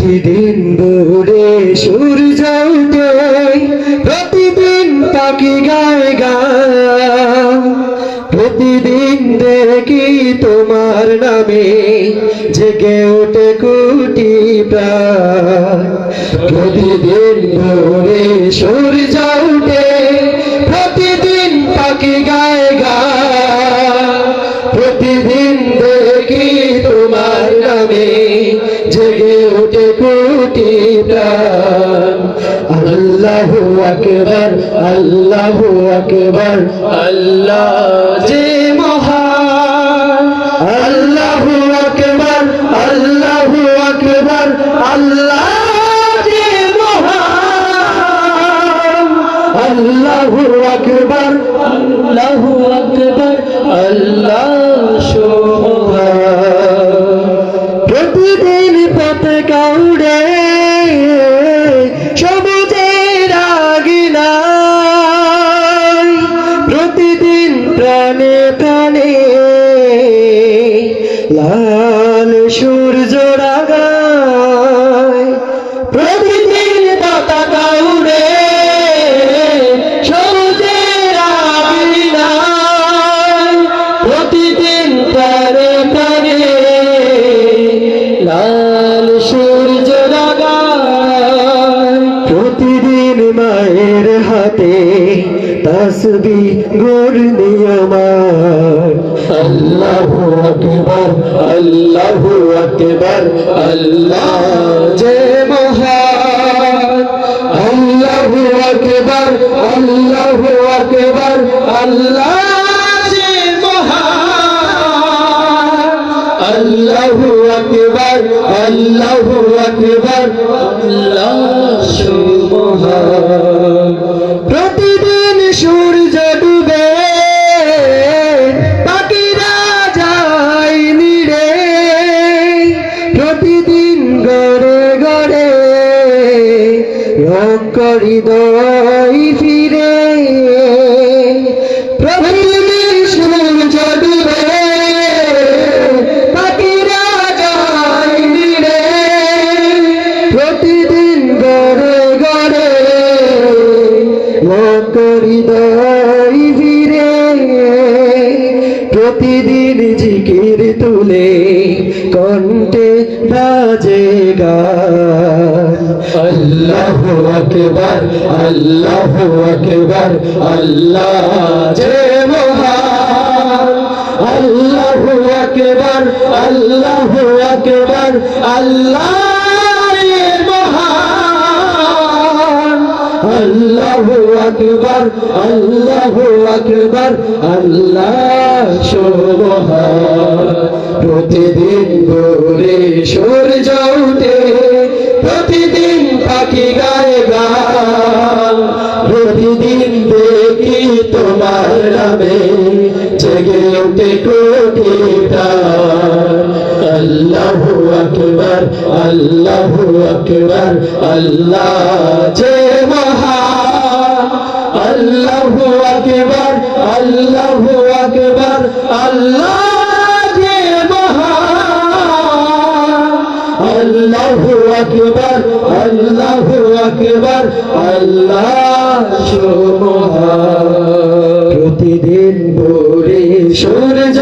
প্রতিদিন ভোরে সূর্য ওঠে, প্রতিদিন পাখি গায় গান, প্রতিদিন দেখি তোমার নামে জেগে ওঠে কোটি প্রাণ। প্রতিদিন ভোরে সূর্য ওঠে, প্রতিদিন পাখি গায় গান, প্রতিদিন দেখি তোমার নামে জেগে ওঠে কোটি প্রাণ। আল্লাহু আকবার, আল্লাহু আকবার, আল্লাহ যে মহান। আল্লাহু আকবার, আল্লাহু আকবার, আল্লাহ যে মহান। আল্লাহু আকবার, আল্লাহু আকবার, আল্লাহ সুবহান। প্রতিদিন পতাকা উড়ে সবুজের আগিনায়, প্রতিদিন প্রাণে প্রাণে লাল সূর্য রাগায়। প্রতিদিন পতাকা উড়ে সবুজের আগিনায়, প্রতিদিন প্রাণে প্রাণে লাল সূর্য রাগায়। প্রতিদিন মায়ের হাতে তাসবিহ গড়নি আমার। আল্লাহু আকবার, আল্লাহু আকবার, আল্লাহ যে মহান। আল্লাহু আকবার, আল্লাহু আকবার, আল্লাহ যে মহান। আল্লাহু আকবার, আল্লাহু আকবার, আল্লাহ সুবহান। প্রতিদিন সূর্য ডুবে পাখিরা যায় নিড়ে, প্রতিদিন গড়ে গড়ে রঙ হৃদয় ফিরে। প্রতিদিন সূর্য ডুবে পাখিরা যায় নিড়ে, প্রতিদিন গড়ে গড়ে হৃদয় ফিরে। প্রতিদিন জিকির তুলে কণ্ঠে বাজে গান। আল্লাহু আকবার, আল্লাহু আকবার, আল্লাহ যে মহান। আল্লাহু আকবার, আল্লাহু আকবার, আল্লাহ যে মহান। আল্লাহু আকবার, আল্লাহু আকবার, আল্লাহ সুবহান। প্রতিদিন ভোরে সূর্য ওঠে, প্রতিদিন পাখি গায় গান, প্রতিদিন দেখি তোমার নামে জেগে ওঠে কোটি প্রাণ। আল্লাহু আকবার, আল্লাহু আকবার, আল্লাহ যে মহান। আল্লাহু আকবার, আল্লাহু আকবার, আল্লাহ যে মহান। আল্লাহু আকবার, আল্লাহু আকবার, আল্লাহ সুবহান। প্রতিদিন ভোরে সূর্য